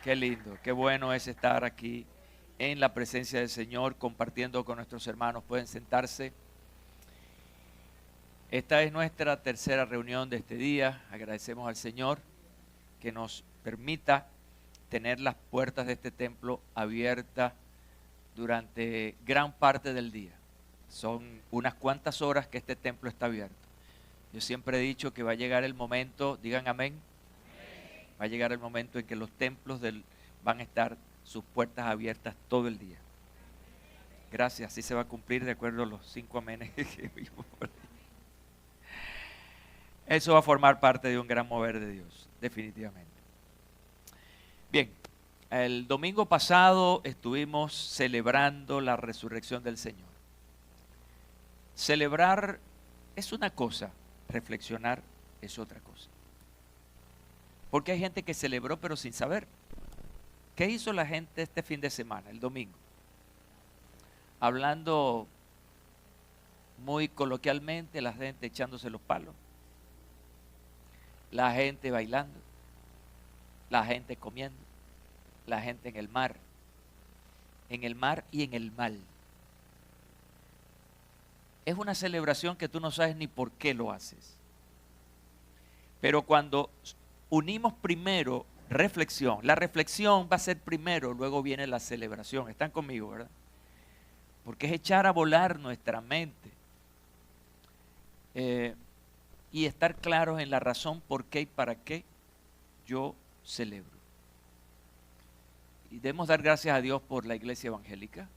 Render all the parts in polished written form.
Qué lindo, qué bueno es estar aquí en la presencia del Señor, compartiendo con nuestros hermanos. Pueden sentarse. Esta es nuestra tercera reunión de este día. Agradecemos al Señor que nos permita tener las puertas de este templo abiertas durante gran parte del día. Son unas cuantas horas que este templo está abierto. Yo siempre he dicho que va a llegar el momento, digan amén, va a llegar el momento en que los templos van a estar sus puertas abiertas todo el día. Gracias, así se va a cumplir de acuerdo a los 5 amenes que vimos por ahí. Eso va a formar parte de un gran mover de Dios, definitivamente. Bien, el domingo pasado estuvimos celebrando la resurrección del Señor. Celebrar es una cosa, reflexionar es otra cosa. Porque hay gente que celebró pero sin saber. ¿Qué hizo la gente este fin de semana, el domingo? Hablando muy coloquialmente, la gente echándose los palos, la gente bailando, la gente comiendo, la gente en el mar y en el mal. Es una celebración que tú no sabes ni por qué lo haces. Pero cuando unimos primero reflexión, la reflexión va a ser primero, luego viene la celebración. ¿Están conmigo, verdad? Porque es echar a volar nuestra mente y estar claros en la razón por qué y para qué yo celebro. Y debemos dar gracias a Dios por la iglesia evangélica,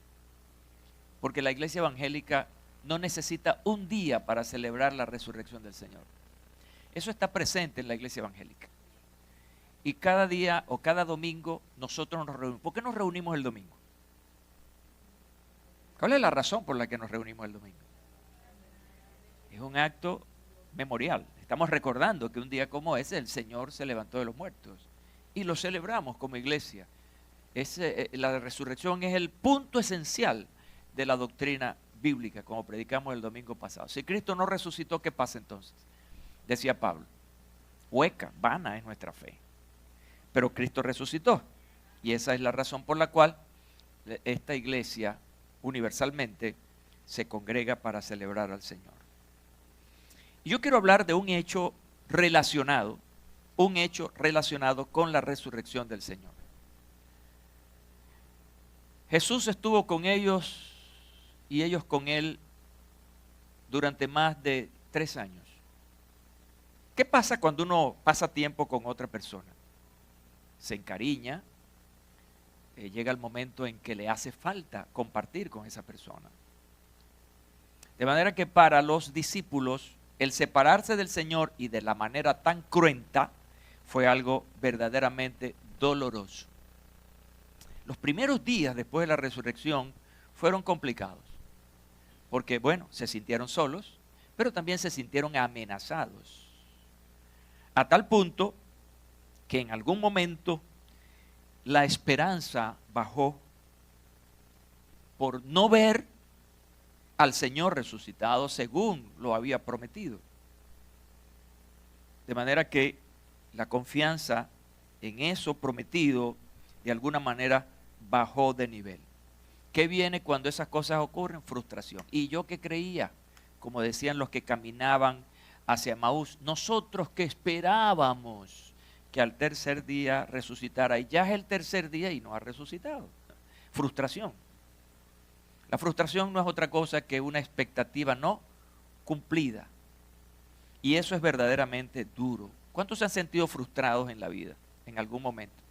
porque la iglesia evangélica no necesita un día para celebrar la resurrección del Señor. Eso está presente en la iglesia evangélica. Y cada día o cada domingo nosotros nos reunimos. ¿Por qué nos reunimos el domingo? ¿Cuál es la razón por la que nos reunimos el domingo? Es un acto memorial. Estamos recordando que un día como ese el Señor se levantó de los muertos. Y lo celebramos como iglesia. La resurrección es el punto esencial de la doctrina bíblica, como predicamos el domingo pasado. Si Cristo no resucitó, ¿qué pasa entonces? Decía Pablo, hueca, vana es nuestra fe. Pero Cristo resucitó. Y esa es la razón por la cual esta iglesia universalmente se congrega para celebrar al Señor. Y yo quiero hablar de un hecho relacionado con la resurrección del Señor. Jesús estuvo con ellos y ellos con Él durante más de 3 años. ¿Qué pasa cuando uno pasa tiempo con otra persona? Se encariña, llega el momento en que le hace falta compartir con esa persona. De manera que para los discípulos, el separarse del Señor y de la manera tan cruenta fue algo verdaderamente doloroso. Los primeros días después de la resurrección fueron complicados, porque bueno, se sintieron solos, pero también se sintieron amenazados, a tal punto que en algún momento la esperanza bajó por no ver al Señor resucitado según lo había prometido. De manera que la confianza en eso prometido de alguna manera bajó de nivel. ¿Qué viene cuando esas cosas ocurren? Frustración. Y yo que creía, como decían los que caminaban hacia Emaús, nosotros que esperábamos que al tercer día resucitara, y ya es el tercer día y no ha resucitado. Frustración. La frustración no es otra cosa que una expectativa no cumplida. Y eso es verdaderamente duro. ¿Cuántos se han sentido frustrados en la vida en algún momento?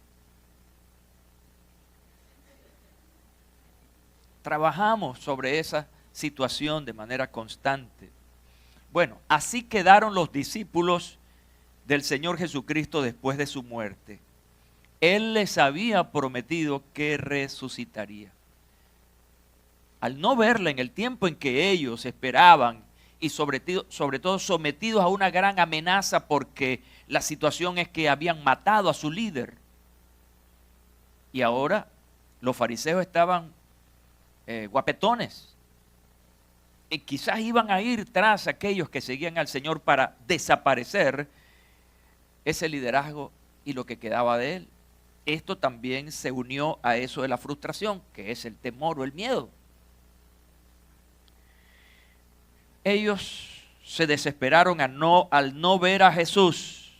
Trabajamos sobre esa situación de manera constante. Bueno, así quedaron los discípulos del Señor Jesucristo después de su muerte. Él les había prometido que resucitaría. Al no verla en el tiempo en que ellos esperaban y sobre todo sometidos a una gran amenaza porque la situación es que habían matado a su líder. Y ahora los fariseos estaban guapetones. Y quizás iban a ir tras aquellos que seguían al Señor para desaparecer ese liderazgo y lo que quedaba de él. esto también se unió a eso de la frustración, que es el temor o el miedo. Ellos se desesperaron al no ver a Jesús,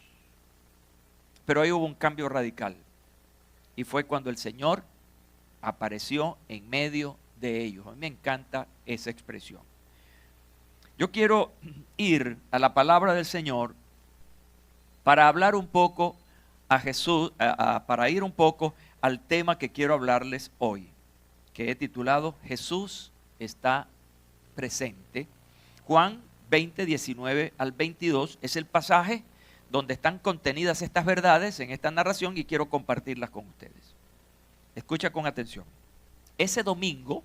pero ahí hubo un cambio radical. Y fue cuando el Señor apareció en medio de ellos. A mí me encanta esa expresión. Yo quiero ir a la palabra del Señor para hablar un poco a Jesús, para ir un poco al tema que quiero hablarles hoy, que he titulado Jesús está presente. Juan 20, 19 al 22 es el pasaje donde están contenidas estas verdades en esta narración y quiero compartirlas con ustedes. Escucha con atención. Ese domingo,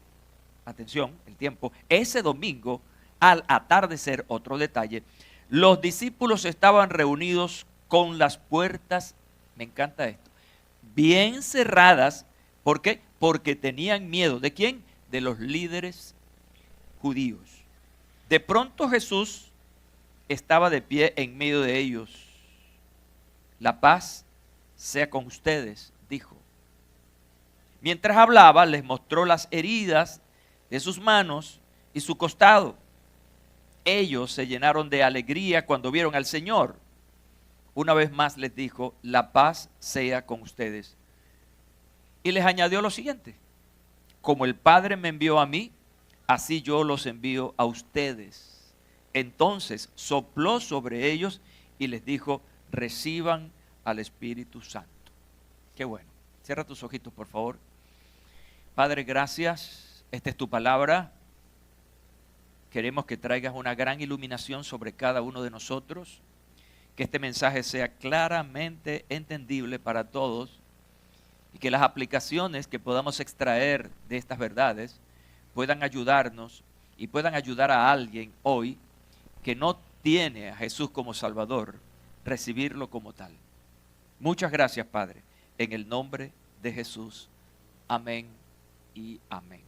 atención, el tiempo, ese domingo al atardecer, otro detalle, los discípulos estaban reunidos con las puertas, me encanta esto, bien cerradas. ¿Por qué? Porque tenían miedo. ¿De quién? De los líderes judíos. De pronto Jesús estaba de pie en medio de ellos. La paz sea con ustedes, dijo. Mientras hablaba, les mostró las heridas de sus manos y su costado. Ellos se llenaron de alegría cuando vieron al Señor. Una vez más les dijo, la paz sea con ustedes. Y les añadió lo siguiente, como el Padre me envió a mí, así yo los envío a ustedes. Entonces sopló sobre ellos y les dijo, reciban al Espíritu Santo. Qué bueno. Cierra tus ojitos, por favor. Padre, gracias. Esta es tu palabra. Queremos que traigas una gran iluminación sobre cada uno de nosotros. Que este mensaje sea claramente entendible para todos y que las aplicaciones que podamos extraer de estas verdades puedan ayudarnos y puedan ayudar a alguien hoy que no tiene a Jesús como Salvador, recibirlo como tal. Muchas gracias, Padre, en el nombre de Jesús. Amén y amén.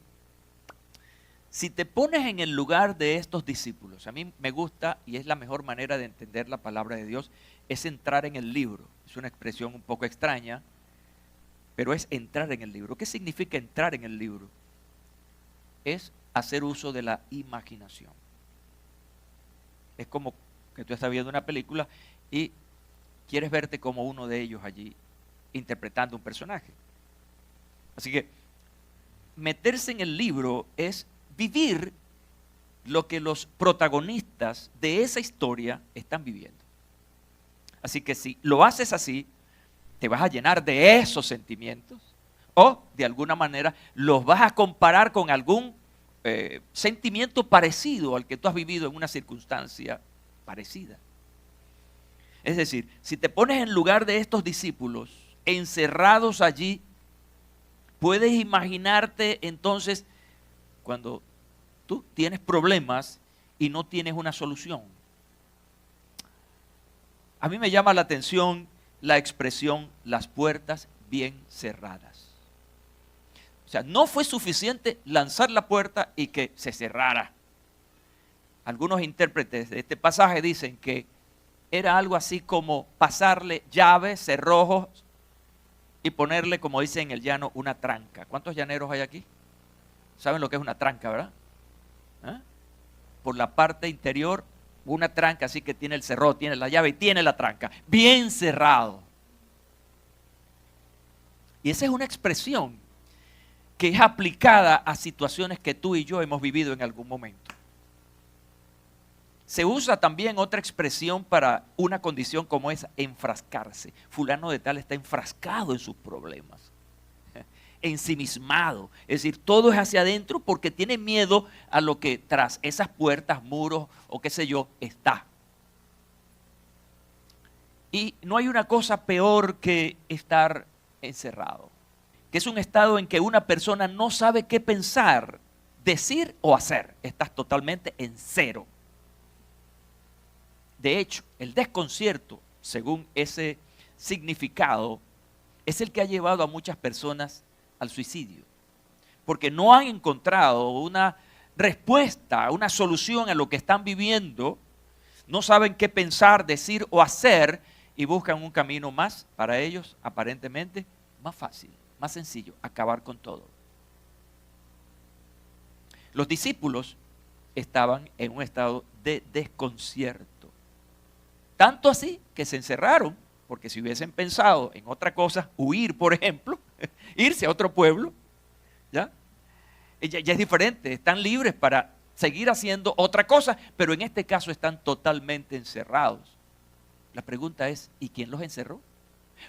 Si te pones en el lugar de estos discípulos, a mí me gusta y es la mejor manera de entender la palabra de Dios, es entrar en el libro. Es una expresión un poco extraña, pero es entrar en el libro. ¿Qué significa entrar en el libro? Es hacer uso de la imaginación. Es como que tú estás viendo una película y quieres verte como uno de ellos allí interpretando un personaje. Así que meterse en el libro es vivir lo que los protagonistas de esa historia están viviendo. Así que si lo haces así, te vas a llenar de esos sentimientos o de alguna manera los vas a comparar con algún sentimiento parecido al que tú has vivido en una circunstancia parecida. Es decir, si te pones en lugar de estos discípulos encerrados allí, puedes imaginarte entonces cuando tú tienes problemas y no tienes una solución. A mí me llama la atención la expresión las puertas bien cerradas. O sea, no fue suficiente lanzar la puerta y que se cerrara. Algunos intérpretes de este pasaje dicen que era algo así como pasarle llaves, cerrojos y ponerle, como dice en el llano, una tranca. ¿Cuántos llaneros hay aquí? ¿Saben lo que es una tranca, verdad? ¿Eh? Por la parte interior, una tranca así que tiene el cerrojo, tiene la llave y tiene la tranca. Bien cerrado. Y esa es una expresión que es aplicada a situaciones que tú y yo hemos vivido en algún momento. Se usa también otra expresión para una condición como esa, enfrascarse. Fulano de tal está enfrascado en sus problemas, ensimismado. Es decir, todo es hacia adentro porque tiene miedo a lo que tras esas puertas, muros o qué sé yo, está. Y no hay una cosa peor que estar encerrado, que es un estado en que una persona no sabe qué pensar, decir o hacer. Estás totalmente en cero. De hecho, el desconcierto, según ese significado, es el que ha llevado a muchas personas al suicidio. Porque no han encontrado una respuesta, una solución a lo que están viviendo, no saben qué pensar, decir o hacer y buscan un camino más para ellos, aparentemente, más fácil, más sencillo, acabar con todo. Los discípulos estaban en un estado de desconcierto. Tanto así que se encerraron, porque si hubiesen pensado en otra cosa, huir, por ejemplo, irse a otro pueblo, ¿ya? Ya es diferente, están libres para seguir haciendo otra cosa, pero en este caso están totalmente encerrados. La pregunta es, ¿y quién los encerró?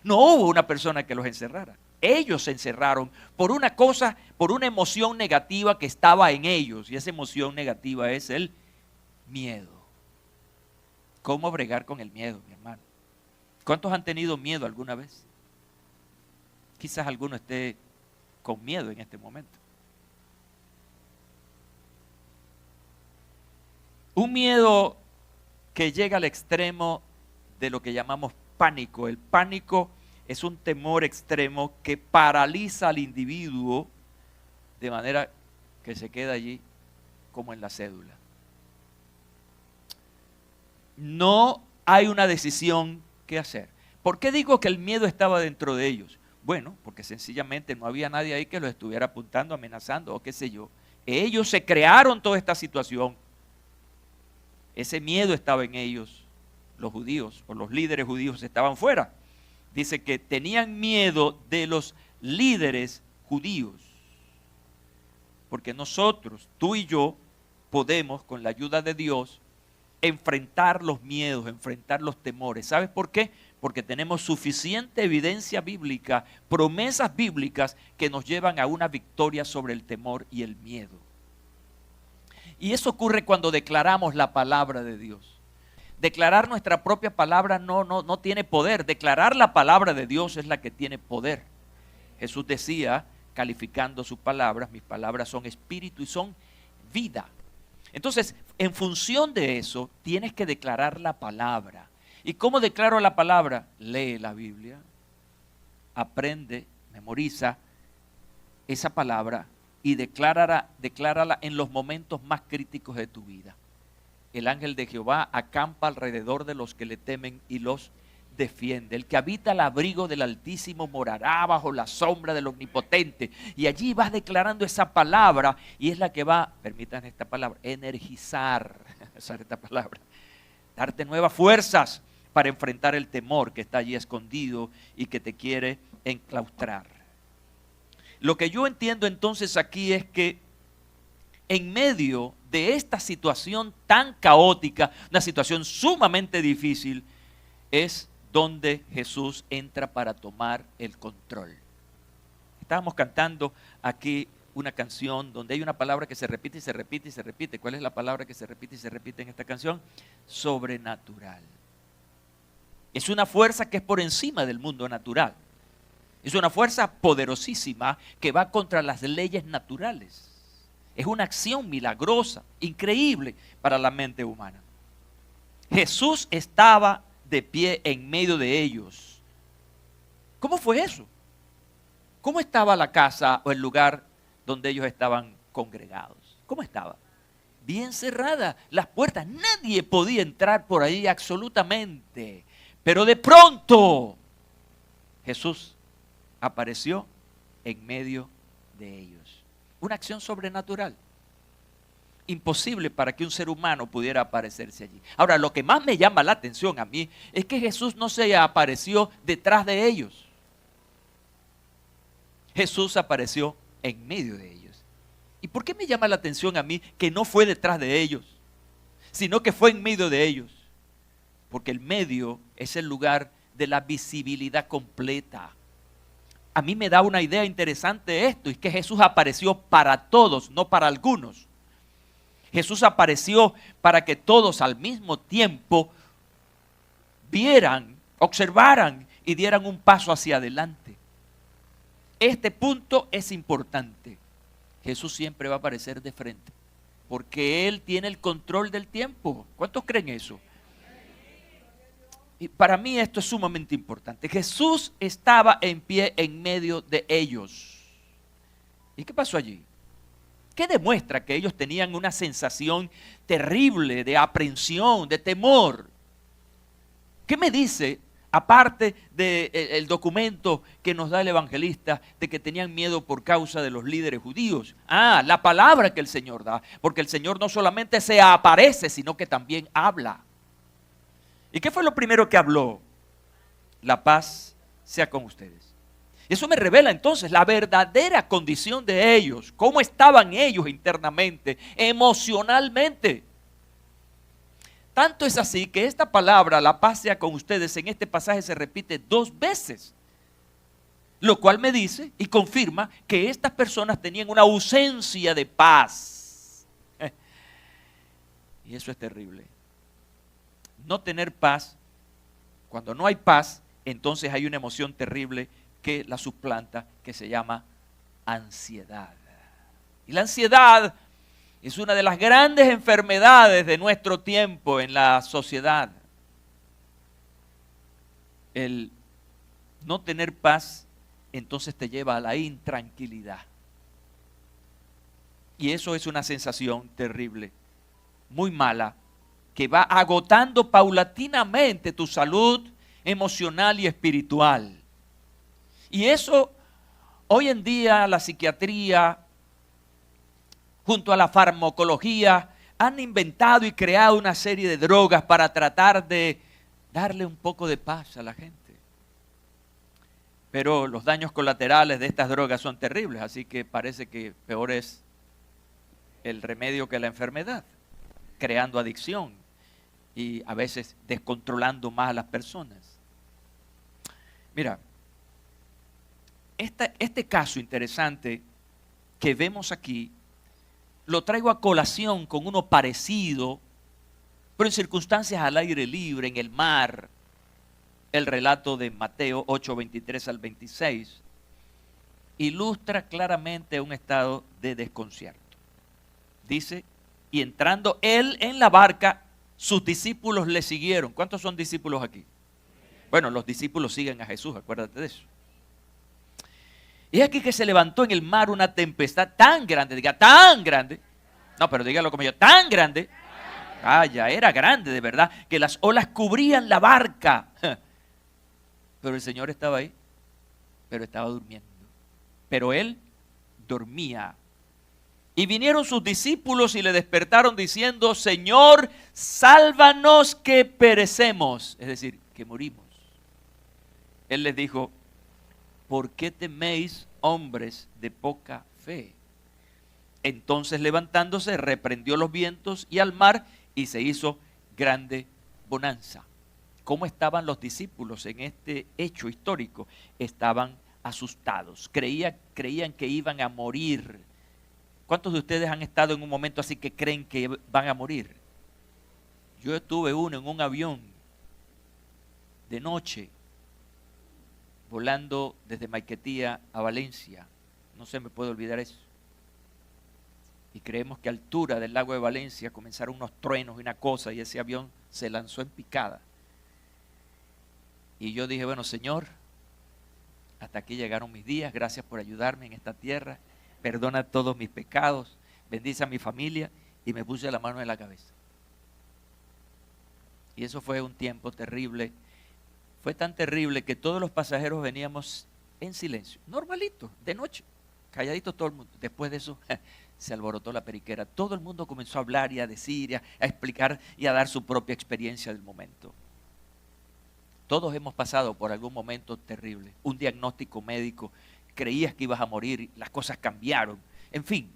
No hubo una persona que los encerrara. Ellos se encerraron por una cosa, por una emoción negativa que estaba en ellos. Y esa emoción negativa es el miedo. ¿Cómo bregar con el miedo, mi hermano? ¿Cuántos han tenido miedo alguna vez? Quizás alguno esté con miedo en este momento. Un miedo que llega al extremo de lo que llamamos pánico. El pánico es un temor extremo que paraliza al individuo de manera que se queda allí como en la cédula. No hay una decisión que hacer. ¿Por qué digo que el miedo estaba dentro de ellos? Bueno, porque sencillamente no había nadie ahí que los estuviera apuntando, amenazando o qué sé yo. Ellos se crearon toda esta situación. Ese miedo estaba en ellos. Los judíos o los líderes judíos estaban fuera. Dice que tenían miedo de los líderes judíos. Porque nosotros, tú y yo, podemos, con la ayuda de Dios, enfrentar los miedos, enfrentar los temores. ¿Sabes por qué? Porque tenemos suficiente evidencia bíblica, promesas bíblicas que nos llevan a una victoria sobre el temor y el miedo. Y eso ocurre cuando declaramos la palabra de Dios. Declarar nuestra propia palabra no tiene poder. Declarar la palabra de Dios es la que tiene poder. Jesús decía, calificando sus palabras, mis palabras son espíritu y son vida. Entonces, en función de eso, tienes que declarar la palabra. ¿Y cómo declaro la palabra? Lee la Biblia, aprende, memoriza esa palabra y declárala en los momentos más críticos de tu vida. El ángel de Jehová acampa alrededor de los que le temen y los defiende. El que habita al abrigo del Altísimo morará bajo la sombra del Omnipotente. Y allí vas declarando esa palabra y es la que va, permítanme esta palabra, energizar, usar esta palabra, darte nuevas fuerzas para enfrentar el temor que está allí escondido y que te quiere enclaustrar. Lo que yo entiendo entonces aquí es que en medio de esta situación tan caótica, una situación sumamente difícil, es donde Jesús entra para tomar el control. Estábamos cantando aquí una canción donde hay una palabra que se repite y se repite y se repite. ¿Cuál es la palabra que se repite y se repite en esta canción? Sobrenatural. Es una fuerza que es por encima del mundo natural. Es una fuerza poderosísima que va contra las leyes naturales. Es una acción milagrosa, increíble para la mente humana. Jesús estaba de pie en medio de ellos. ¿Cómo fue eso? ¿Cómo estaba la casa o el lugar donde ellos estaban congregados? ¿Cómo estaba? Bien cerrada, las puertas, nadie podía entrar por ahí absolutamente. Pero de pronto Jesús apareció en medio de ellos. Una acción sobrenatural. Imposible para que un ser humano pudiera aparecerse allí. Ahora, lo que más me llama la atención a mí es que Jesús no se apareció detrás de ellos. Jesús apareció en medio de ellos. ¿Y por qué me llama la atención a mí que no fue detrás de ellos, sino que fue en medio de ellos? Porque el medio es el lugar de la visibilidad completa. A mí me da una idea interesante esto, y es que Jesús apareció para todos, no para algunos. Jesús apareció para que todos al mismo tiempo vieran, observaran y dieran un paso hacia adelante. Este punto es importante. Jesús siempre va a aparecer de frente, porque Él tiene el control del tiempo. ¿Cuántos creen eso? Y para mí esto es sumamente importante. Jesús estaba en pie en medio de ellos. ¿Y qué pasó allí? ¿Qué demuestra que ellos tenían una sensación terrible de aprensión, de temor? ¿Qué me dice Aparte del documento que nos da el evangelista de que tenían miedo por causa de los líderes judíos. La palabra que el Señor da, porque el Señor no solamente se aparece, sino que también habla. ¿Y qué fue lo primero que habló? La paz sea con ustedes. Eso me revela entonces la verdadera condición de ellos, cómo estaban ellos internamente, emocionalmente. Tanto es así que esta palabra, la paz sea con ustedes, en este pasaje se repite 2 veces. Lo cual me dice y confirma que estas personas tenían una ausencia de paz. Y eso es terrible. No tener paz, cuando no hay paz, entonces hay una emoción terrible que la suplanta, que se llama ansiedad. Y la ansiedad es una de las grandes enfermedades de nuestro tiempo en la sociedad. El no tener paz entonces te lleva a la intranquilidad. Y eso es una sensación terrible, muy mala, que va agotando paulatinamente tu salud emocional y espiritual. Y eso, hoy en día, la psiquiatría, junto a la farmacología, han inventado y creado una serie de drogas para tratar de darle un poco de paz a la gente. Pero los daños colaterales de estas drogas son terribles, así que parece que peor es el remedio que la enfermedad, creando adicción y a veces descontrolando más a las personas. Mira, este caso interesante que vemos aquí, lo traigo a colación con uno parecido, pero en circunstancias al aire libre, en el mar. El relato de Mateo 8, 23 al 26 ilustra claramente un estado de desconcierto. Dice, y entrando él en la barca, sus discípulos le siguieron. ¿Cuántos son discípulos aquí? Bueno, los discípulos siguen a Jesús, acuérdate de eso. Y es aquí que se levantó en el mar una tempestad tan grande, diga, tan grande. No, pero dígalo como yo, tan grande. Ya era grande de verdad, que las olas cubrían la barca. Pero el Señor estaba ahí, pero estaba durmiendo. Pero él dormía. Y vinieron sus discípulos y le despertaron diciendo, Señor, sálvanos que perecemos. Es decir, que morimos. Él les dijo, ¿por qué teméis, hombres de poca fe? Entonces levantándose, reprendió los vientos y al mar y se hizo grande bonanza. ¿Cómo estaban los discípulos en este hecho histórico? Estaban asustados, creían que iban a morir. ¿Cuántos de ustedes han estado en un momento así que creen que van a morir? Yo estuve en un avión de noche, volando desde Maiquetía a Valencia. No se me puede olvidar eso. Y creemos que a altura del lago de Valencia comenzaron unos truenos y una cosa, y ese avión se lanzó en picada. Y yo dije, bueno, Señor, hasta aquí llegaron mis días, gracias por ayudarme en esta tierra, perdona todos mis pecados, bendice a mi familia, y me puse la mano en la cabeza. Y eso fue un tiempo terrible, fue tan terrible que todos los pasajeros veníamos en silencio, normalito, de noche, calladitos todo el mundo. Después de eso se alborotó la periquera, todo el mundo comenzó a hablar y a decir, a explicar y a dar su propia experiencia del momento. Todos hemos pasado por algún momento terrible, un diagnóstico médico, creías que ibas a morir, las cosas cambiaron, en fin.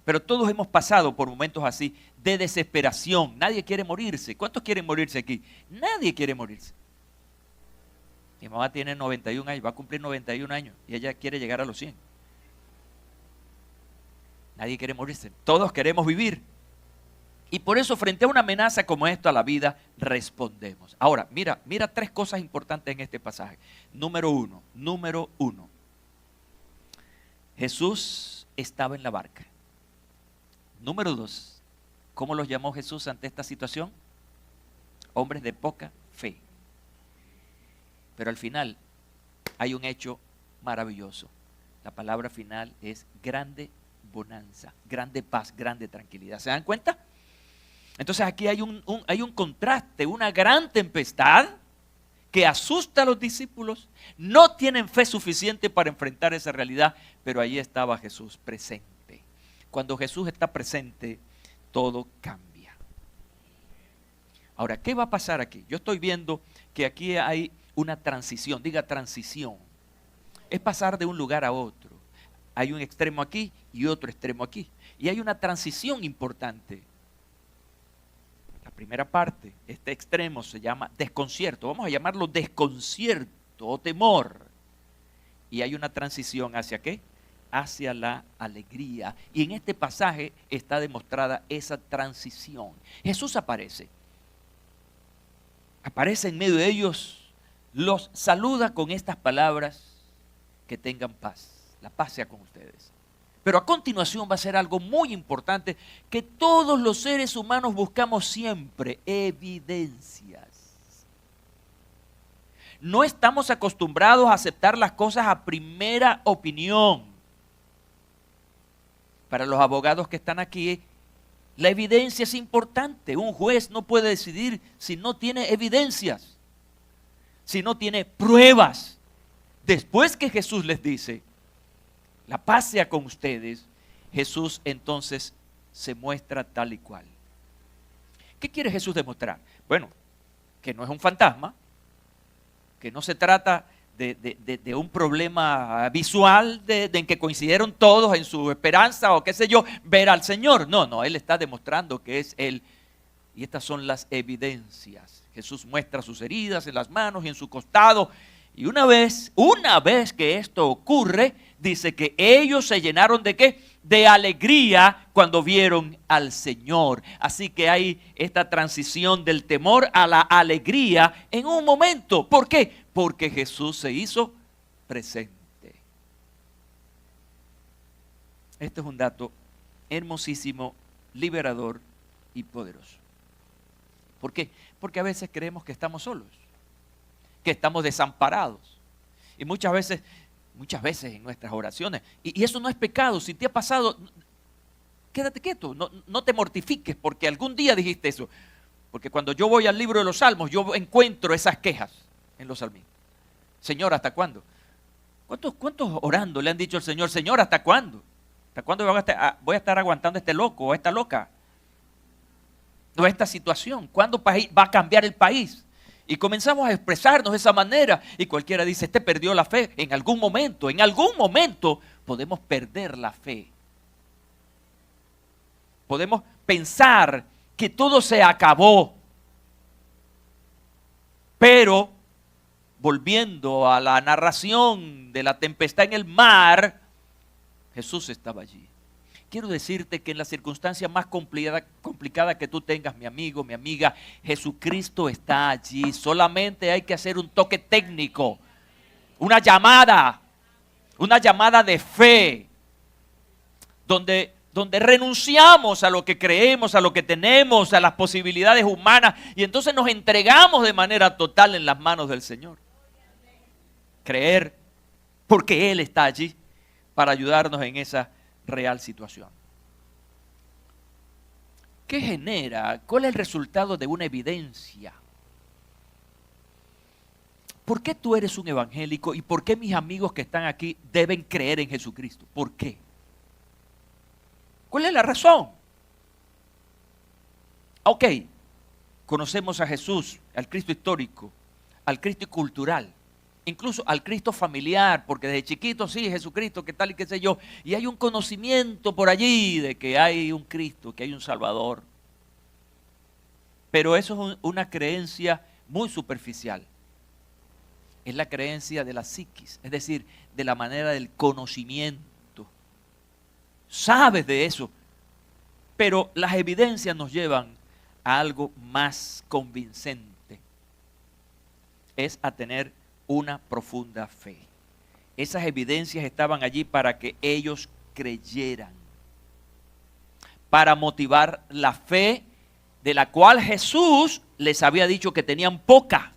Pero todos hemos pasado por momentos así de desesperación. Nadie quiere morirse. ¿Cuántos quieren morirse aquí? Nadie quiere morirse. Mi mamá tiene 91 años, va a cumplir 91 años y ella quiere llegar a los 100. Nadie quiere morirse, todos queremos vivir. Y por eso frente a una amenaza como esta a la vida, respondemos. Ahora, mira 3 cosas importantes en este pasaje. Número uno, Jesús estaba en la barca. Número 2, ¿cómo los llamó Jesús ante esta situación? Hombres de poca fe. Pero al final hay un hecho maravilloso. La palabra final es grande bonanza, grande paz, grande tranquilidad. ¿Se dan cuenta? Entonces aquí hay un contraste, una gran tempestad que asusta a los discípulos, no tienen fe suficiente para enfrentar esa realidad, pero ahí estaba Jesús presente. Cuando Jesús está presente, todo cambia. Ahora, ¿qué va a pasar aquí? Yo estoy viendo que aquí hay una transición, diga transición. Es pasar de un lugar a otro. Hay un extremo aquí y otro extremo aquí. Y hay una transición importante. La primera parte, este extremo se llama desconcierto. Vamos a llamarlo desconcierto o temor. Y hay una transición ¿hacia qué? Hacia la alegría. Y en este pasaje está demostrada esa transición. Jesús aparece en medio de ellos, los saluda con estas palabras: que tengan paz, la paz sea con ustedes. Pero a continuación va a ser algo muy importante que todos los seres humanos buscamos siempre: evidencias. No estamos acostumbrados a aceptar las cosas a primera opinión. Para los abogados que están aquí, la evidencia es importante. Un juez no puede decidir si no tiene evidencias, si no tiene pruebas. Después que Jesús les dice: la paz sea con ustedes, Jesús entonces se muestra tal y cual. ¿Qué quiere Jesús demostrar? Bueno, que no es un fantasma, que no se trata de un problema visual en que coincidieron todos en su esperanza o qué sé yo, ver al Señor. No, Él está demostrando que es Él. Y estas son las evidencias. Jesús muestra sus heridas en las manos y en su costado. Y una vez que esto ocurre, dice que ellos se llenaron ¿de qué? De alegría cuando vieron al Señor. Así que hay esta transición del temor a la alegría en un momento. ¿Por qué? Porque Jesús se hizo presente. Este es un dato hermosísimo, liberador y poderoso. ¿Por qué? Porque a veces creemos que estamos solos, que estamos desamparados. Y muchas veces en nuestras oraciones, y eso no es pecado. Si te ha pasado, quédate quieto, no te mortifiques porque algún día dijiste eso. Porque cuando yo voy al libro de los Salmos, yo encuentro esas quejas en los salmos. Señor, ¿hasta cuándo? ¿Cuántos orando le han dicho al Señor: Señor, ¿hasta cuándo? ¿Hasta cuándo voy a estar aguantando a este loco o a esta loca? O esta situación. ¿Cuándo va a cambiar el país? Y comenzamos a expresarnos de esa manera. Y cualquiera dice: este perdió la fe. En algún momento podemos perder la fe. Podemos pensar que todo se acabó. Pero, volviendo a la narración de la tempestad en el mar, Jesús estaba allí. Quiero decirte que en la circunstancia más complicada que tú tengas, mi amigo, mi amiga, Jesucristo está allí. Solamente hay que hacer un toque técnico, una llamada de fe, donde renunciamos a lo que creemos, a lo que tenemos, a las posibilidades humanas, y entonces nos entregamos de manera total en las manos del Señor. Creer, porque Él está allí para ayudarnos en esa real situación. ¿Qué genera? ¿Cuál es el resultado de una evidencia? ¿Por qué tú eres un evangélico y por qué mis amigos que están aquí deben creer en Jesucristo? ¿Por qué? ¿Cuál es la razón? Ok, conocemos a Jesús, al Cristo histórico, al Cristo cultural, incluso al Cristo familiar, porque desde chiquito sí, Jesucristo, qué tal y qué sé yo, y hay un conocimiento por allí de que hay un Cristo, que hay un Salvador. Pero eso es una creencia muy superficial. Es la creencia de la psiquis, es decir, de la manera del conocimiento. Sabes de eso, pero las evidencias nos llevan a algo más convincente. Es a tener una profunda fe. Esas evidencias estaban allí para que ellos creyeran, para motivar la fe de la cual Jesús les había dicho que tenían poca.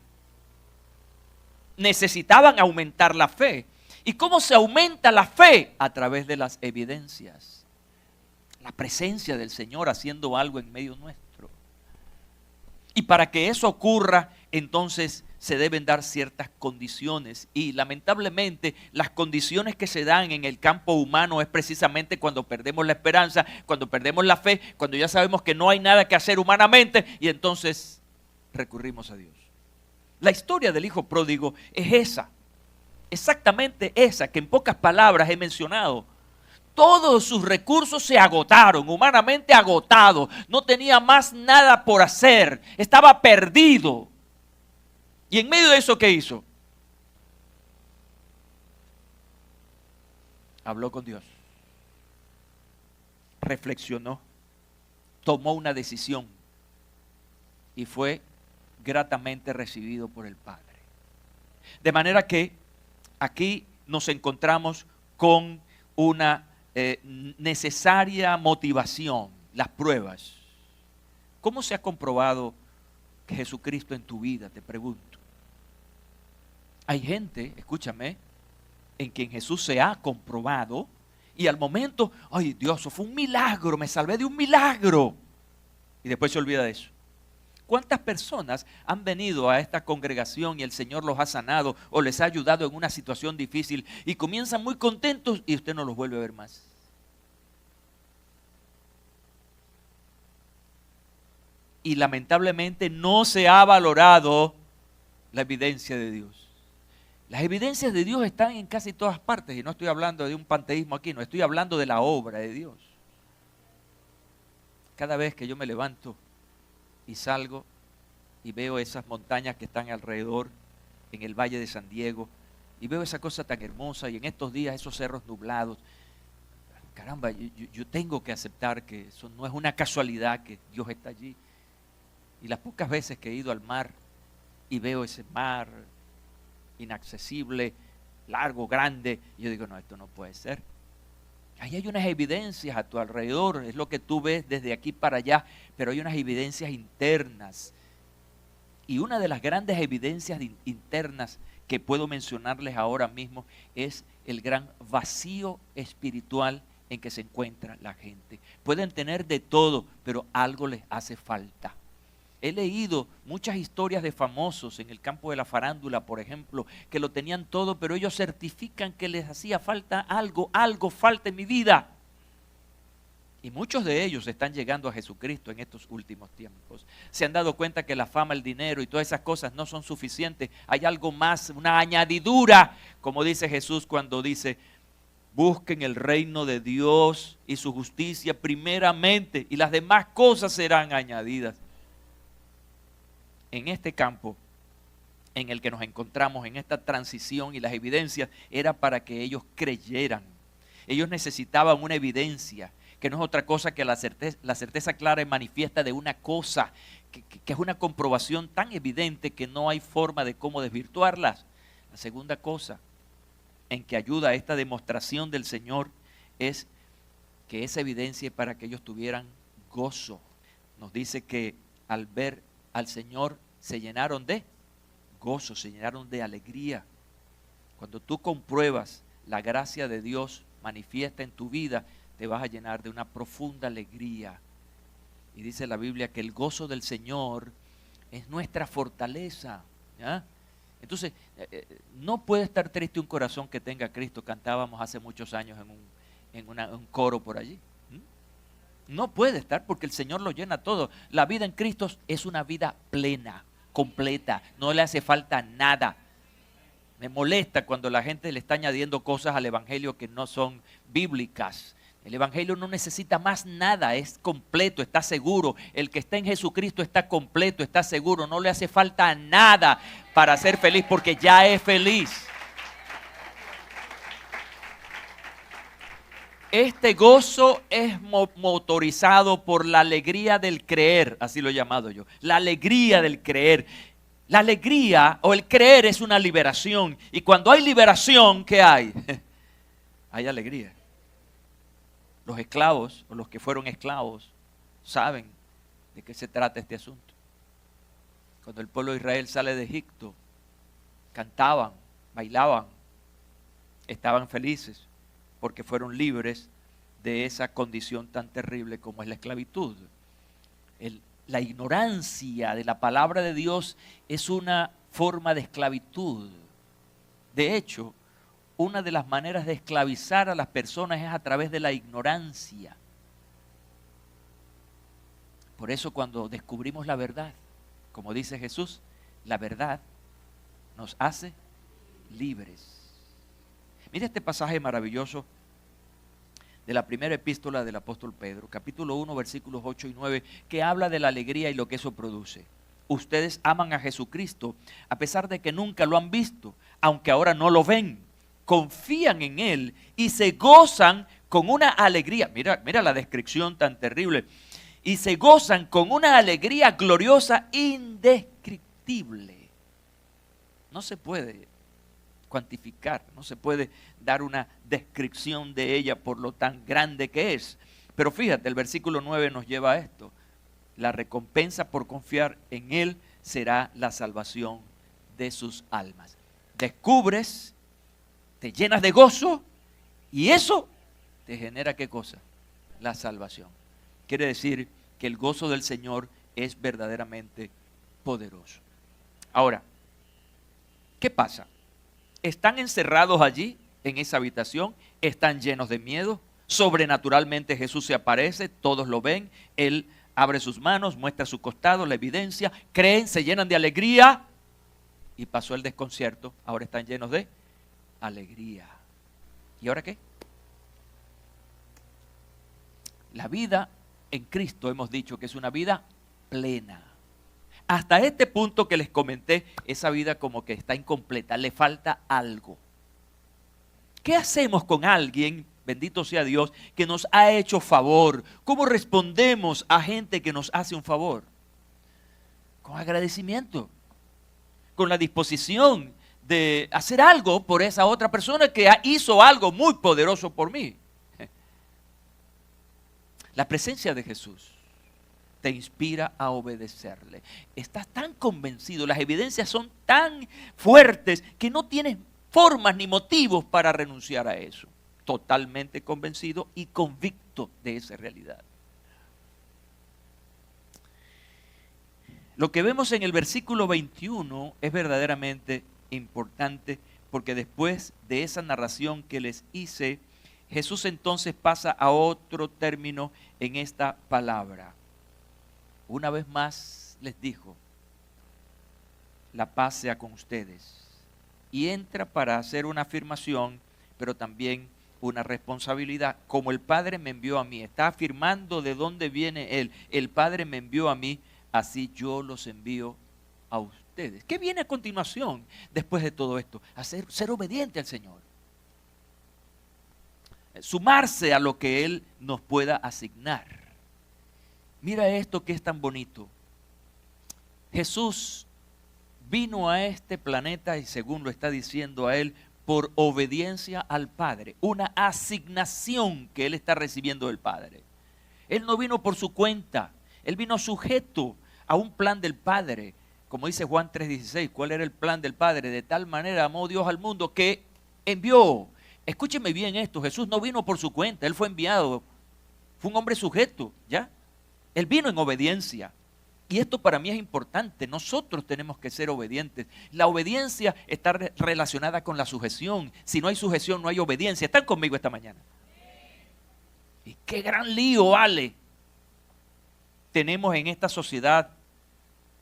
Necesitaban aumentar la fe. ¿Y cómo se aumenta la fe? A través de las evidencias. La presencia del Señor haciendo algo en medio nuestro. Y para que eso ocurra, entonces se deben dar ciertas condiciones y lamentablemente las condiciones que se dan en el campo humano es precisamente cuando perdemos la esperanza, cuando perdemos la fe, cuando ya sabemos que no hay nada que hacer humanamente y entonces recurrimos a Dios. La historia del hijo pródigo es esa, exactamente esa que en pocas palabras he mencionado. Todos sus recursos se agotaron, humanamente agotados, no tenía más nada por hacer, estaba perdido. Y en medio de eso, ¿qué hizo? Habló con Dios, reflexionó, tomó una decisión y fue gratamente recibido por el Padre. De manera que aquí nos encontramos con una necesaria motivación, las pruebas. ¿Cómo se ha comprobado que Jesucristo en tu vida? Te pregunto. Hay gente, escúchame, en quien Jesús se ha comprobado y al momento, ay Dios, eso fue un milagro, me salvé de un milagro. Y después se olvida de eso. ¿Cuántas personas han venido a esta congregación y el Señor los ha sanado o les ha ayudado en una situación difícil y comienzan muy contentos y usted no los vuelve a ver más? Y lamentablemente no se ha valorado la evidencia de Dios. Las evidencias de Dios están en casi todas partes y no estoy hablando de un panteísmo aquí, no estoy hablando de la obra de Dios. Cada vez que yo me levanto y salgo y veo esas montañas que están alrededor en el Valle de San Diego y veo esa cosa tan hermosa y en estos días esos cerros nublados, caramba, yo tengo que aceptar que eso no es una casualidad que Dios está allí. Y las pocas veces que he ido al mar y veo ese mar inaccesible, largo, grande, yo digo, no, esto no puede ser. Ahí hay unas evidencias a tu alrededor, es lo que tú ves desde aquí para allá, pero hay unas evidencias internas. Y una de las grandes evidencias internas que puedo mencionarles ahora mismo es el gran vacío espiritual en que se encuentra la gente. Pueden tener de todo, pero algo les hace falta. He leído muchas historias de famosos en el campo de la farándula, por ejemplo, que lo tenían todo, pero ellos certifican que les hacía falta algo falta en mi vida. Y muchos de ellos están llegando a Jesucristo en estos últimos tiempos. Se han dado cuenta que la fama, el dinero y todas esas cosas no son suficientes. Hay algo más, una añadidura, como dice Jesús cuando dice, busquen el reino de Dios y su justicia primeramente y las demás cosas serán añadidas. En este campo en el que nos encontramos, en esta transición y las evidencias, era para que ellos creyeran. Ellos necesitaban una evidencia, que no es otra cosa que la certeza clara y manifiesta de una cosa, que es una comprobación tan evidente que no hay forma de cómo desvirtuarlas. La segunda cosa en que ayuda a esta demostración del Señor es que esa evidencia es para que ellos tuvieran gozo. Nos dice que al ver al Señor se llenaron de gozo, se llenaron de alegría. Cuando tú compruebas la gracia de Dios manifiesta en tu vida, te vas a llenar de una profunda alegría. Y dice la Biblia que el gozo del Señor es nuestra fortaleza, ¿ya? Entonces, no puede estar triste un corazón que tenga a Cristo. Cantábamos hace muchos años en un coro por allí. No puede estar porque el Señor lo llena todo. La vida en Cristo es una vida plena, completa. No le hace falta nada. Me molesta cuando la gente le está añadiendo cosas al Evangelio que no son bíblicas. El Evangelio no necesita más nada, es completo, está seguro. El que está en Jesucristo está completo, está seguro. No le hace falta nada para ser feliz porque ya es feliz. Este gozo es motorizado por la alegría del creer, así lo he llamado yo, la alegría del creer. La alegría o el creer es una liberación y cuando hay liberación, ¿qué hay? Hay alegría. Los esclavos o los que fueron esclavos saben de qué se trata este asunto. Cuando el pueblo de Israel sale de Egipto, cantaban, bailaban, estaban felices, porque fueron libres de esa condición tan terrible como es la esclavitud. La ignorancia de la palabra de Dios es una forma de esclavitud. De hecho, una de las maneras de esclavizar a las personas es a través de la ignorancia. Por eso cuando descubrimos la verdad, como dice Jesús, la verdad nos hace libres. Mira este pasaje maravilloso de la primera epístola del apóstol Pedro, capítulo 1, versículos 8 y 9, que habla de la alegría y lo que eso produce. Ustedes aman a Jesucristo a pesar de que nunca lo han visto, aunque ahora no lo ven. Confían en Él y se gozan con una alegría. Mira la descripción tan terrible. Y se gozan con una alegría gloriosa, indescriptible. No se puede cuantificar, no se puede dar una descripción de ella por lo tan grande que es. Pero fíjate, el versículo 9 nos lleva a esto. La recompensa por confiar en Él será la salvación de sus almas. Descubres, te llenas de gozo y eso te genera ¿qué cosa? La salvación. Quiere decir que el gozo del Señor es verdaderamente poderoso. Ahora, ¿qué pasa? Están encerrados allí, en esa habitación, están llenos de miedo. Sobrenaturalmente Jesús se aparece, todos lo ven, Él abre sus manos, muestra su costado, la evidencia, creen, se llenan de alegría y pasó el desconcierto, ahora están llenos de alegría. ¿Y ahora qué? La vida en Cristo hemos dicho que es una vida plena. Hasta este punto que les comenté, esa vida como que está incompleta, le falta algo. ¿Qué hacemos con alguien, bendito sea Dios, que nos ha hecho favor? ¿Cómo respondemos a gente que nos hace un favor? Con agradecimiento, con la disposición de hacer algo por esa otra persona que hizo algo muy poderoso por mí. La presencia de Jesús te inspira a obedecerle. Estás tan convencido, las evidencias son tan fuertes que no tienes formas ni motivos para renunciar a eso. Totalmente convencido y convicto de esa realidad. Lo que vemos en el versículo 21 es verdaderamente importante porque después de esa narración que les hice, Jesús entonces pasa a otro término en esta palabra. Una vez más les dijo, la paz sea con ustedes. Y entra para hacer una afirmación, pero también una responsabilidad. Como el Padre me envió a mí, está afirmando de dónde viene Él. El Padre me envió a mí, así yo los envío a ustedes. ¿Qué viene a continuación después de todo esto? Ser obediente al Señor. Sumarse a lo que Él nos pueda asignar. Mira esto que es tan bonito. Jesús vino a este planeta y según lo está diciendo a Él, por obediencia al Padre. Una asignación que Él está recibiendo del Padre. Él no vino por su cuenta. Él vino sujeto a un plan del Padre. Como dice Juan 3:16, ¿cuál era el plan del Padre? De tal manera amó Dios al mundo que envió. Escúcheme bien esto, Jesús no vino por su cuenta, Él fue enviado. Fue un hombre sujeto, ¿ya? Él vino en obediencia. Y esto para mí es importante. Nosotros tenemos que ser obedientes. La obediencia está relacionada con la sujeción. Si no hay sujeción, no hay obediencia. ¿Están conmigo esta mañana? Y qué gran lío, vale, tenemos en esta sociedad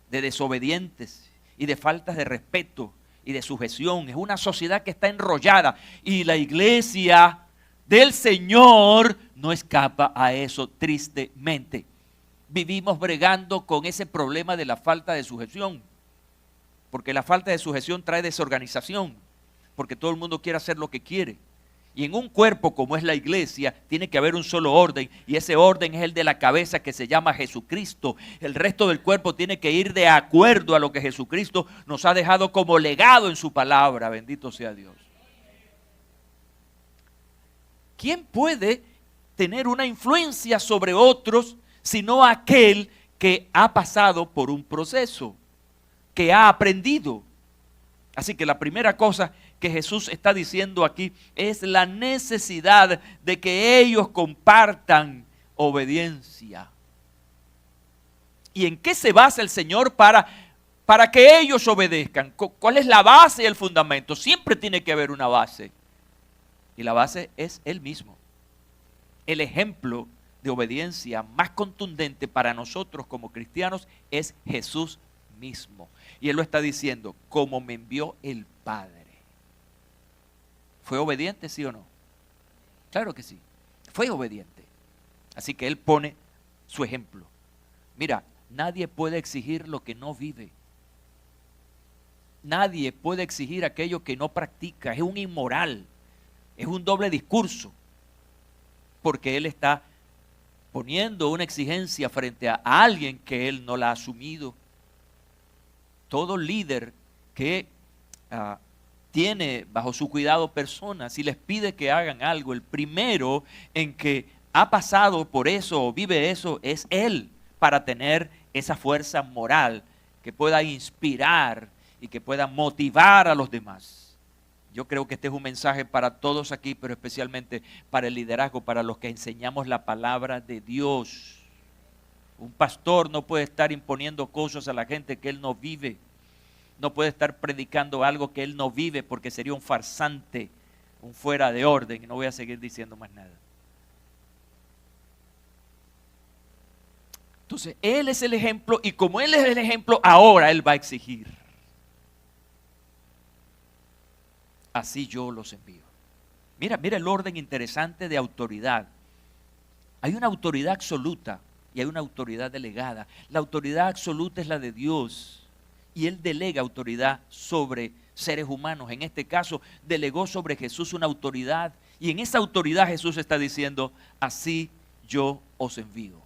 de desobedientes y de faltas de respeto y de sujeción. Es una sociedad que está enrollada. Y la iglesia del Señor no escapa a eso, tristemente. Vivimos bregando con ese problema de la falta de sujeción, porque la falta de sujeción trae desorganización, porque todo el mundo quiere hacer lo que quiere. Y en un cuerpo como es la iglesia, tiene que haber un solo orden, y ese orden es el de la cabeza que se llama Jesucristo. El resto del cuerpo tiene que ir de acuerdo a lo que Jesucristo nos ha dejado como legado en su palabra. Bendito sea Dios. ¿Quién puede tener una influencia sobre otros sino aquel que ha pasado por un proceso, que ha aprendido? Así que la primera cosa que Jesús está diciendo aquí es la necesidad de que ellos compartan obediencia. ¿Y en qué se basa el Señor para para que ellos obedezcan. ¿Cuál es la base y el fundamento? Siempre tiene que haber una base. Y la base es Él mismo. El ejemplo de obediencia más contundente para nosotros como cristianos es Jesús mismo. Y Él lo está diciendo, como me envió el Padre. ¿Fue obediente, sí o no? Claro que sí. Fue obediente. Así que Él pone su ejemplo. Mira, nadie puede exigir lo que no vive. Nadie puede exigir aquello que no practica. Es un inmoral. Es un doble discurso. Porque Él está poniendo una exigencia frente a alguien que Él no la ha asumido. Todo líder que tiene bajo su cuidado personas y les pide que hagan algo, el primero en que ha pasado por eso o vive eso es Él, para tener esa fuerza moral que pueda inspirar y que pueda motivar a los demás. Yo creo que este es un mensaje para todos aquí, pero especialmente para el liderazgo, para los que enseñamos la palabra de Dios. Un pastor no puede estar imponiendo cosas a la gente que él no vive. No puede estar predicando algo que él no vive, porque sería un farsante, un fuera de orden. Y no voy a seguir diciendo más nada. Entonces, Él es el ejemplo, y como Él es el ejemplo, ahora Él va a exigir. Así yo los envío. Mira el orden interesante de autoridad. Hay una autoridad absoluta y hay una autoridad delegada. La autoridad absoluta es la de Dios y Él delega autoridad sobre seres humanos. En este caso, delegó sobre Jesús una autoridad, y en esa autoridad Jesús está diciendo, así yo os envío.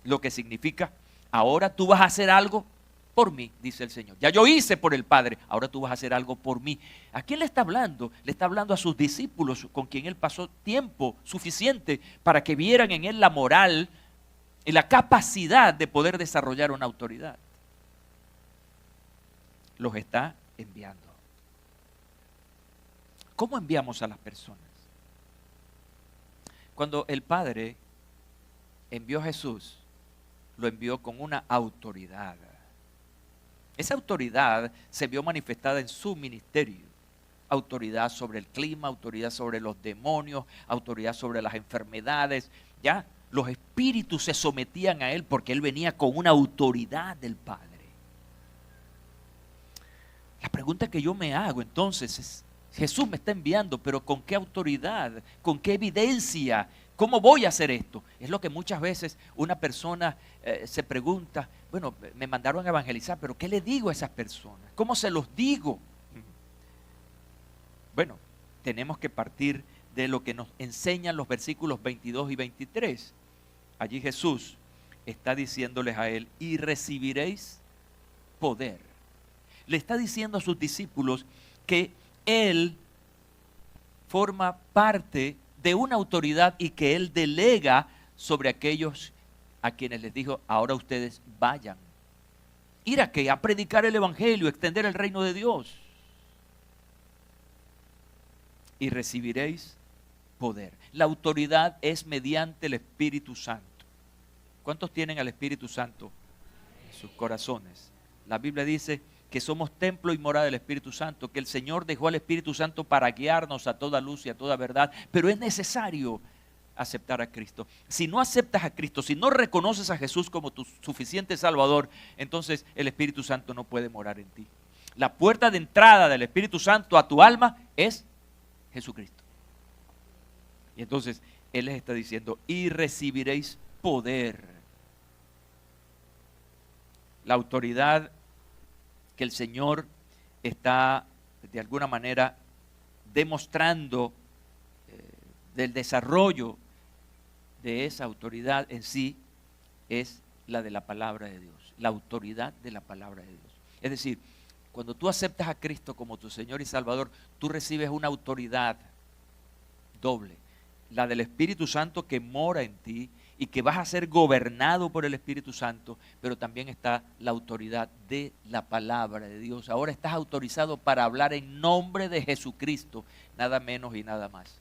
Lo que significa, ahora tú vas a hacer algo por mí, dice el Señor. Ya yo hice por el Padre, ahora tú vas a hacer algo por mí. ¿A quién le está hablando? Le está hablando a sus discípulos, con quien Él pasó tiempo suficiente para que vieran en Él la moral y la capacidad de poder desarrollar una autoridad. Los está enviando. ¿Cómo enviamos a las personas? Cuando el Padre envió a Jesús, lo envió con una autoridad. Esa autoridad se vio manifestada en su ministerio. Autoridad sobre el clima, autoridad sobre los demonios, autoridad sobre las enfermedades. Ya los espíritus se sometían a Él porque Él venía con una autoridad del Padre. La pregunta que yo me hago entonces es, Jesús me está enviando, pero ¿con qué autoridad? ¿Con qué evidencia? ¿Cómo voy a hacer esto? Es lo que muchas veces una persona se pregunta, bueno, me mandaron a evangelizar, pero ¿qué le digo a esas personas? ¿Cómo se los digo? Bueno, tenemos que partir de lo que nos enseñan los versículos 22 y 23. Allí Jesús está diciéndoles a Él, y recibiréis poder. Le está diciendo a sus discípulos que Él forma parte de una autoridad y que Él delega sobre aquellos a quienes les dijo, ahora ustedes vayan. ¿Ir a qué? A predicar el evangelio, extender el reino de Dios. Y recibiréis poder. La autoridad es mediante el Espíritu Santo. ¿Cuántos tienen al Espíritu Santo en sus corazones? La Biblia dice que somos templo y morada del Espíritu Santo, que el Señor dejó al Espíritu Santo para guiarnos a toda luz y a toda verdad, pero es necesario aceptar a Cristo. Si no aceptas a Cristo, si no reconoces a Jesús como tu suficiente Salvador, entonces el Espíritu Santo no puede morar en ti. La puerta de entrada del Espíritu Santo a tu alma es Jesucristo. Y entonces Él les está diciendo, y recibiréis poder. La autoridad que el Señor está de alguna manera demostrando del desarrollo de esa autoridad en sí es la de la palabra de Dios, la autoridad de la palabra de Dios. Es decir, cuando tú aceptas a Cristo como tu Señor y Salvador, tú recibes una autoridad doble, la del Espíritu Santo que mora en ti y que vas a ser gobernado por el Espíritu Santo, pero también está la autoridad de la palabra de Dios. Ahora estás autorizado para hablar en nombre de Jesucristo, nada menos y nada más.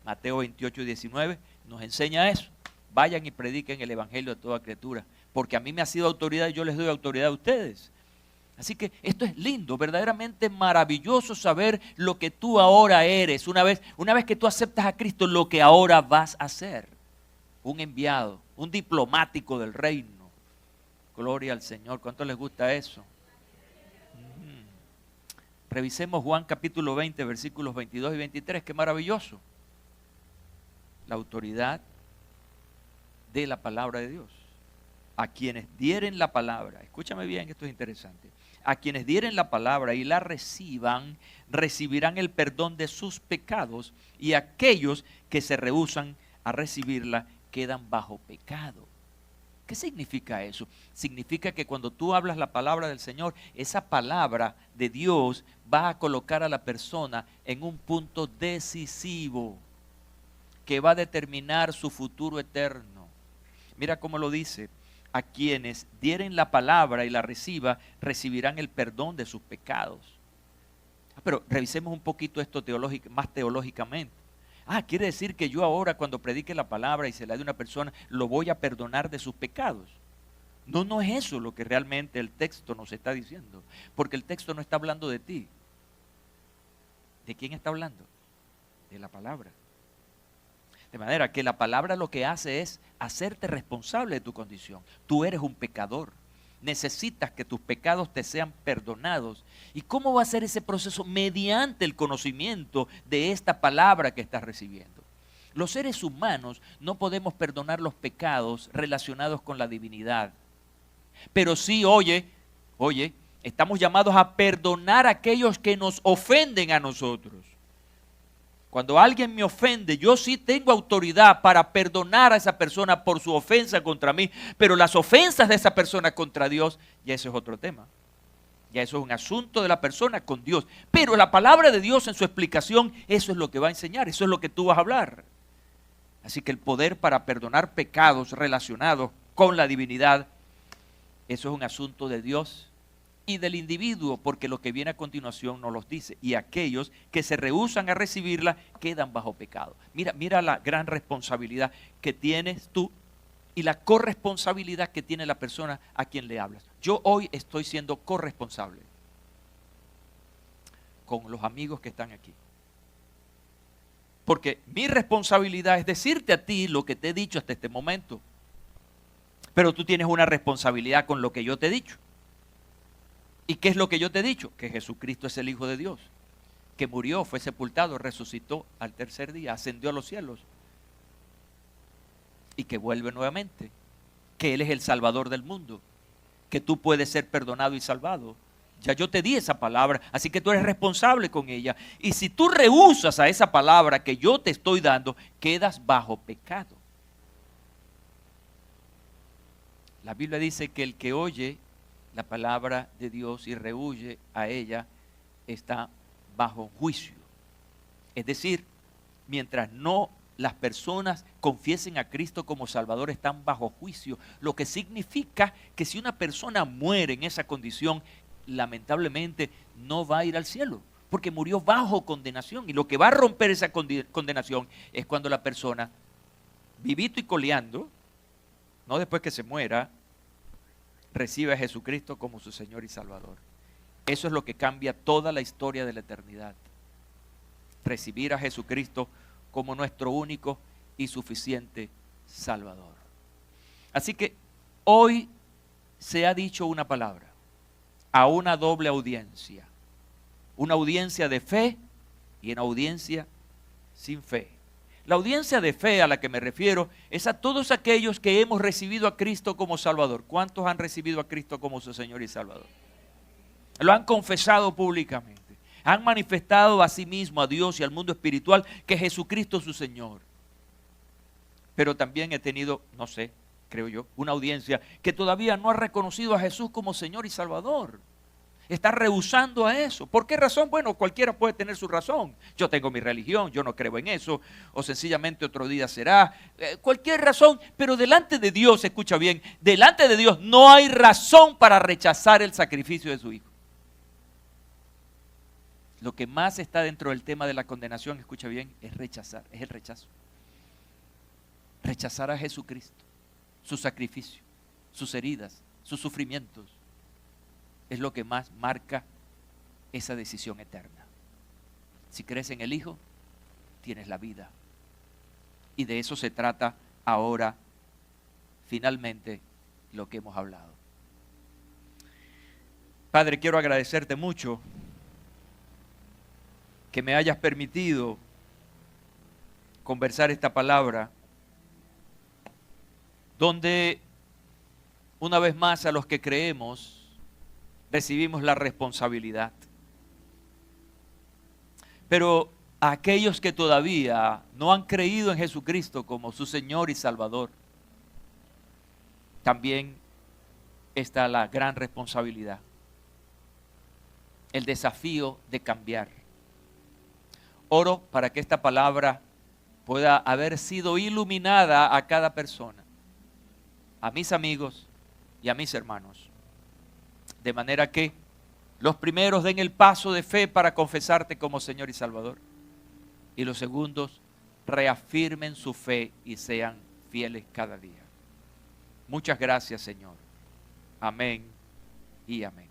Mateo 28 y 19 nos enseña eso. Vayan y prediquen el evangelio a toda criatura, porque a mí me ha sido autoridad y yo les doy autoridad a ustedes. Así que esto es lindo, verdaderamente maravilloso saber lo que tú ahora eres. Una vez que tú aceptas a Cristo, lo que ahora vas a ser. Un enviado, un diplomático del reino. Gloria al Señor. ¿Cuánto les gusta eso? Revisemos Juan capítulo 20, versículos 22 y 23. Qué maravilloso. La autoridad de la palabra de Dios. A quienes dieren la palabra, escúchame bien, esto es interesante. A quienes dieren la palabra y la reciban, recibirán el perdón de sus pecados, y aquellos que se rehúsan a recibirla quedan bajo pecado. ¿Qué significa eso? Significa que cuando tú hablas la palabra del Señor, esa palabra de Dios va a colocar a la persona en un punto decisivo que va a determinar su futuro eterno. Mira cómo lo dice. A quienes dieren la palabra y la recibirán el perdón de sus pecados. Pero revisemos un poquito esto más teológicamente. Quiere decir que yo ahora cuando predique la palabra y se la dé a una persona, lo voy a perdonar de sus pecados. No, no es eso lo que realmente el texto nos está diciendo. Porque el texto no está hablando de ti. ¿De quién está hablando? De la palabra. De manera que la palabra lo que hace es hacerte responsable de tu condición. Tú eres un pecador. Necesitas que tus pecados te sean perdonados. ¿Y cómo va a ser ese proceso? Mediante el conocimiento de esta palabra que estás recibiendo. Los seres humanos no podemos perdonar los pecados relacionados con la divinidad. Pero sí, oye, estamos llamados a perdonar a aquellos que nos ofenden a nosotros. Cuando alguien me ofende, yo sí tengo autoridad para perdonar a esa persona por su ofensa contra mí, pero las ofensas de esa persona contra Dios, ya eso es otro tema. Ya eso es un asunto de la persona con Dios. Pero la palabra de Dios en su explicación, eso es lo que va a enseñar, eso es lo que tú vas a hablar. Así que el poder para perdonar pecados relacionados con la divinidad, eso es un asunto de Dios y del individuo, porque lo que viene a continuación nos los dice. Y aquellos que se rehúsan a recibirla quedan bajo pecado. Mira la gran responsabilidad que tienes tú y la corresponsabilidad que tiene la persona a quien le hablas. Yo hoy estoy siendo corresponsable con los amigos que están aquí. Porque mi responsabilidad es decirte a ti lo que te he dicho hasta este momento. Pero tú tienes una responsabilidad con lo que yo te he dicho. ¿Y qué es lo que yo te he dicho? Que Jesucristo es el Hijo de Dios, que murió, fue sepultado, resucitó al tercer día, ascendió a los cielos y que vuelve nuevamente, que Él es el Salvador del mundo, que tú puedes ser perdonado y salvado. Ya yo te di esa palabra, así que tú eres responsable con ella. Y si tú rehusas a esa palabra que yo te estoy dando, quedas bajo pecado. La Biblia dice que el que oye la palabra de Dios y rehúye a ella está bajo juicio. Es decir, mientras no las personas confiesen a Cristo como Salvador, están bajo juicio, lo que significa que si una persona muere en esa condición, lamentablemente no va a ir al cielo, porque murió bajo condenación, y lo que va a romper esa condenación es cuando la persona, vivito y coleando, no después que se muera, recibe a Jesucristo como su Señor y Salvador. Eso es lo que cambia toda la historia de la eternidad. Recibir a Jesucristo como nuestro único y suficiente Salvador. Así que hoy se ha dicho una palabra a una doble audiencia. Una audiencia de fe y una audiencia sin fe. La audiencia de fe a la que me refiero es a todos aquellos que hemos recibido a Cristo como Salvador. ¿Cuántos han recibido a Cristo como su Señor y Salvador? Lo han confesado públicamente. Han manifestado a sí mismo, a Dios y al mundo espiritual, que Jesucristo es su Señor. Pero también he tenido, no sé, creo yo, una audiencia que todavía no ha reconocido a Jesús como Señor y Salvador. Está rehusando a eso. ¿Por qué razón? Bueno, cualquiera puede tener su razón. Yo tengo mi religión, yo no creo en eso, o sencillamente otro día será. Cualquier razón, pero delante de Dios, escucha bien, delante de Dios no hay razón para rechazar el sacrificio de su Hijo. Lo que más está dentro del tema de la condenación, escucha bien, es rechazar, es el rechazo. Rechazar a Jesucristo, su sacrificio, sus heridas, sus sufrimientos. es lo que más marca esa decisión eterna. Si crees en el Hijo, tienes la vida. Y de eso se trata ahora, finalmente, lo que hemos hablado. Padre, quiero agradecerte mucho que me hayas permitido conversar esta palabra, donde una vez más a los que creemos recibimos la responsabilidad. Pero a aquellos que todavía no han creído en Jesucristo como su Señor y Salvador, también está la gran responsabilidad, el desafío de cambiar. Oro para que esta palabra pueda haber sido iluminada a cada persona, a mis amigos y a mis hermanos, de manera que los primeros den el paso de fe para confesarte como Señor y Salvador, y los segundos reafirmen su fe y sean fieles cada día. Muchas gracias, Señor. Amén y amén.